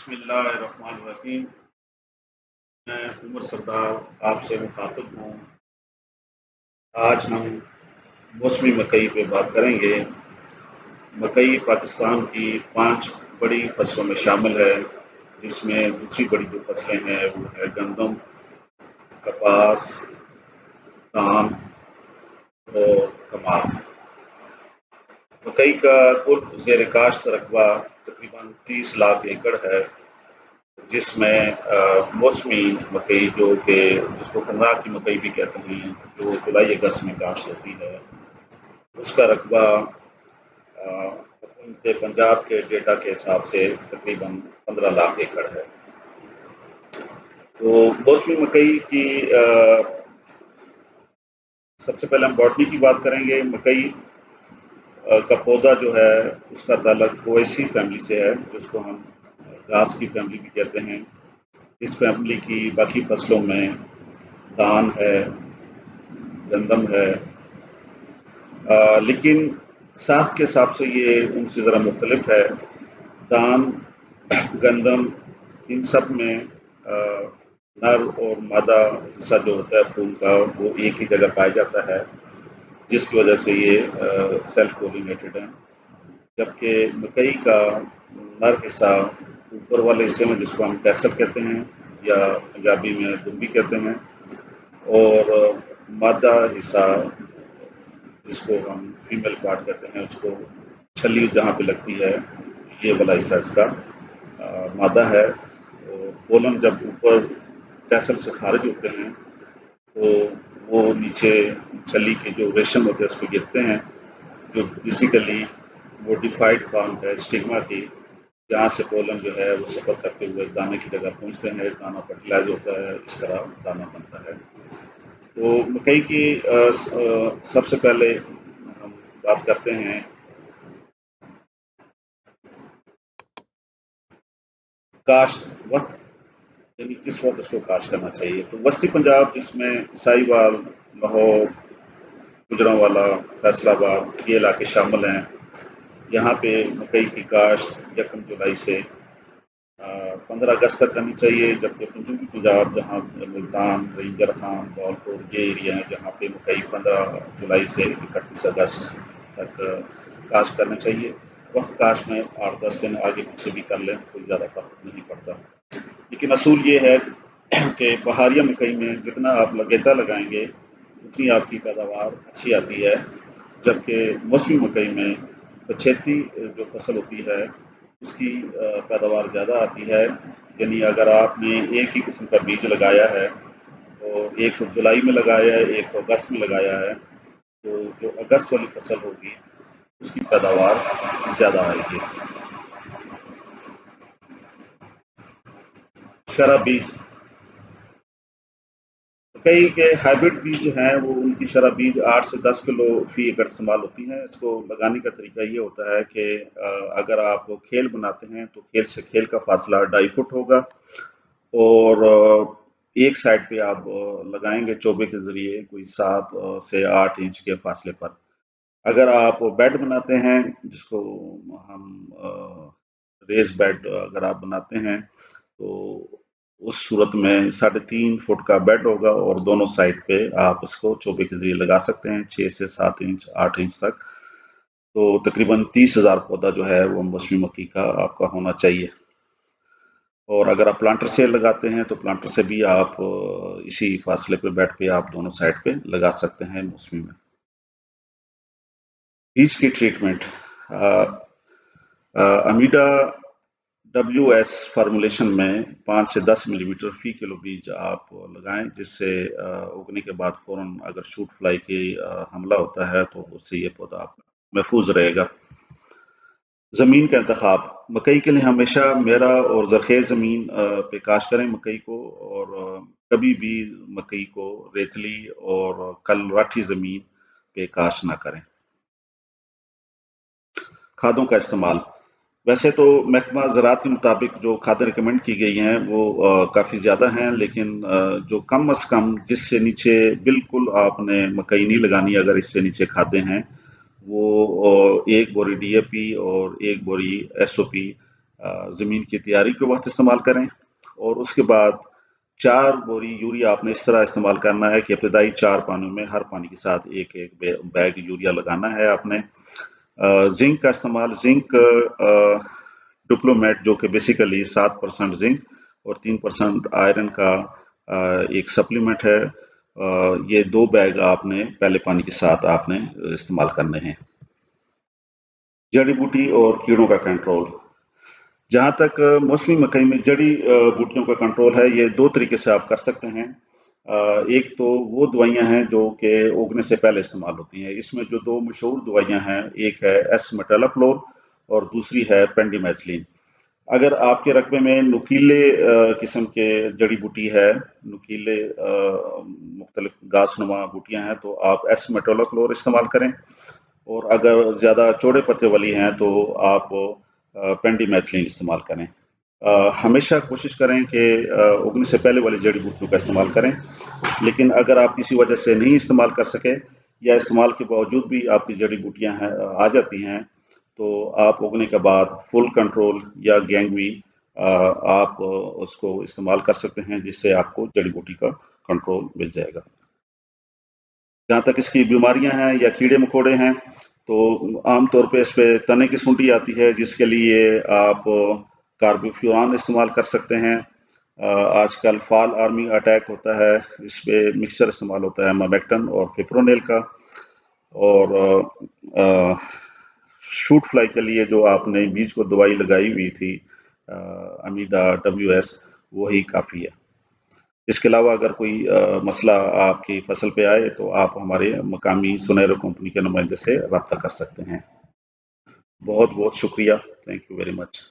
बिस्मिल्लाहिर्रहमानिर्रहीम। मैं उमर सरदार आपसे मुखातिब हूँ। आज हम मौसमी मकई पे बात करेंगे। मकई पाकिस्तान की 5 बड़ी फसलों में शामिल है, जिसमें दूसरी बड़ी जो फसलें हैं वो है गंदम, कपास, धान और कमाद। मकई का कुल ज़ेर काश्त रकबा तकरीबन 30 लाख एकड़ है, जिसमें मौसमी मकई जिसको खन्ना की मकई भी कहते हैं, जो जुलाई अगस्त में काश्त होती है, उसका रकबा हुकूमत पंजाब के डेटा के हिसाब से तकरीबन 15 लाख एकड़ है। तो मौसमी मकई की सबसे पहले हम बॉटनी की बात करेंगे। मकई का पौधा जो है उसका ताल्लुक पोएसी फैमिली से है, जिसको हम घास की फैमिली भी कहते हैं। इस फैमिली की बाकी फसलों में धान है, गंदम है, लेकिन साख के हिसाब से ये उनसे ज़रा मुख्तलिफ है। धान, गंदम, इन सब में नर और मादा हिस्सा जो होता है फूल का, वो एक ही जगह पाया जाता है, जिसकी वजह से ये सेल्फ पोलिनेटेड है। जबकि मकई का नर हिस्सा ऊपर वाले हिस्से में, जिसको हम टैसल कहते हैं या पंजाबी में दुम्बी कहते हैं, और मादा हिस्सा जिसको हम फीमेल पार्ट कहते हैं, उसको छली जहाँ पे लगती है, ये वाला हिस्सा इसका मादा है। और पोलन जब ऊपर टैसल से खारिज होते हैं तो वो नीचे छली के जो रेशम होते हैं उस पर गिरते हैं, जो बेसिकली मोडिफाइड फॉर्म है स्टिग्मा की, जहाँ से पोलन जो है वो सफ़र करते हुए दाने की जगह पहुँचते हैं, दाना फर्टिलाइज होता है, इस तरह दाना बनता है। तो मकई की सबसे पहले हम बात करते हैं काश्त वक्त, यानी किस वक्त इसको काश्त करना चाहिए। तो वस्ती पंजाब, जिसमें साहिवाल, लाहौर, गुजरांवाला, फैसलाबाद, ये इलाके शामिल हैं, यहाँ पे मकई की काश्त 1 जुलाई से 15 अगस्त तक करनी चाहिए। जबकि पंजाबी पंजाब, जहाँ मुल्तान, रेंजर खान, धौलपुर, ये एरिया हैं, जहाँ पे मकई 15 जुलाई से 31 अगस्त तक काश्त करना चाहिए। वक्त काश्त में 8-10 दिन आगे पीछे भी कर लें, कोई ज़्यादा फर्क नहीं पड़ता। लेकिन असूल ये है कि बहारिया मकई में जितना आप लगेता लगाएंगे उतनी आपकी पैदावार अच्छी आती है, जबकि मौसमी मकई में पछेती जो फसल होती है उसकी पैदावार ज़्यादा आती है। यानी अगर आपने एक ही किस्म का बीज लगाया है और एक जुलाई में लगाया है, एक अगस्त में लगाया है, तो जो अगस्त वाली फसल होगी उसकी पैदावार ज़्यादा आएगी। शरा बीज, मकई के हाइब्रिड बीज जो हैं वो उनकी शरा बीज 8 से 10 किलो फी एकड़ इस्तेमाल होती हैं। इसको लगाने का तरीका ये होता है कि अगर आप खेल बनाते हैं तो खेल से खेल का फासला 2.5 फुट होगा, और एक साइड पे आप लगाएंगे चोबे के ज़रिए कोई 7 से 8 इंच के फासले पर। अगर आप बेड बनाते हैं, जिसको हम रेस बेड अगर आप बनाते हैं, तो उस सूरत में 3.5 फुट का बेड होगा और दोनों साइड पे आप इसको चोबे के जरिए लगा सकते हैं 6 से 7 इंच 8 इंच तक। तो तकरीबन 30,000 पौधा जो है वो मौसमी मक्की का आपका होना चाहिए। और अगर आप प्लांटर से लगाते हैं तो प्लांटर से भी आप इसी फासले पे बेड पे आप दोनों साइड पे लगा सकते हैं मौसमी में। बीज की ट्रीटमेंट, अमीडा WS फार्मूलेशन में 5 से 10 मिलीमीटर फी किलो बीज आप लगाएं, जिससे उगने के बाद फौरन अगर शूट फ्लाई की हमला होता है तो उससे ये पौधा आपका महफूज रहेगा। ज़मीन का इंतखाब, मकई के लिए हमेशा मेरा और ज़रखेज़ ज़मीन पे काश्त करें मकई को, और कभी भी मकई को रेतली और कलराठी ज़मीन पे काश्त ना करें। खादों का इस्तेमाल, वैसे तो महकमा ज़राअत के मुताबिक जो खादें रिकमेंड की गई हैं वो काफ़ी ज़्यादा हैं, लेकिन जो कम अज़ कम जिससे नीचे बिल्कुल आपने मकई नहीं लगानी, अगर इससे नीचे खादें हैं वो 1 बोरी DAP और 1 बोरी SOP ज़मीन की तैयारी के वक्त इस्तेमाल करें। और उसके बाद 4 बोरी यूरिया आपने इस तरह इस्तेमाल करना है कि इब्तदाई 4 पानियों में हर पानी के साथ एक बैग यूरिया लगाना है आपने। जिंक का इस्तेमाल, जिंक डिप्लोमेट जो कि बेसिकली 7% जिंक और 3% आयरन का एक सप्लीमेंट है। ये 2 बैग आपने पहले पानी के साथ आपने इस्तेमाल करने हैं। जड़ी बूटी और कीड़ों का कंट्रोल। जहाँ तक मौसमी मकई में जड़ी बूटियों का कंट्रोल है, ये 2 तरीके से आप कर सकते हैं। एक तो वो दवाइयाँ हैं जो कि उगने से पहले इस्तेमाल होती हैं। इसमें जो 2 मशहूर दवाइयाँ हैं, एक है एस-मेटालोक्लोर और दूसरी है पेंडिमेथलिन। अगर आपके रकबे में नुकीले किस्म के जड़ी बूटी है, नुकीले मुख्तलिफ घासनुमा बूटियाँ हैं, तो आप एस-मेटालोक्लोर इस्तेमाल करें। और अगर ज़्यादा चौड़े पत्ते वाली हैं तो आप पेंडिमेथलिन इस्तेमाल करें। हमेशा कोशिश करें कि उगने से पहले वाली जड़ी बूटियों का इस्तेमाल करें। लेकिन अगर आप किसी वजह से नहीं इस्तेमाल कर सके या इस्तेमाल के बावजूद भी आपकी जड़ी बूटियाँ आ जाती हैं, तो आप उगने के बाद फुल कंट्रोल या गैंगवी आप उसको इस्तेमाल कर सकते हैं, जिससे आपको जड़ी बूटी का कंट्रोल मिल जाएगा। जहाँ तक इसकी बीमारियां हैं या कीड़े मकोड़े हैं, तो आमतौर पे इस पे तने की सूंडी आती है, जिसके लिए आप कार्बोफ्यूरान इस्तेमाल कर सकते हैं। आजकल फॉल आर्मी अटैक होता है, इस पे मिक्सचर इस्तेमाल होता है मेमेक्टन और फिप्रोनेल का। और शूट फ्लाई के लिए जो आपने बीज को दवाई लगाई हुई थी अमीडा WS, वही काफ़ी है। इसके अलावा अगर कोई मसला आपकी फसल पे आए तो आप हमारे मकामी सुनहरे कंपनी के नुमाइंदे से रब्ता कर सकते हैं। बहुत बहुत शुक्रिया। Thank you very much.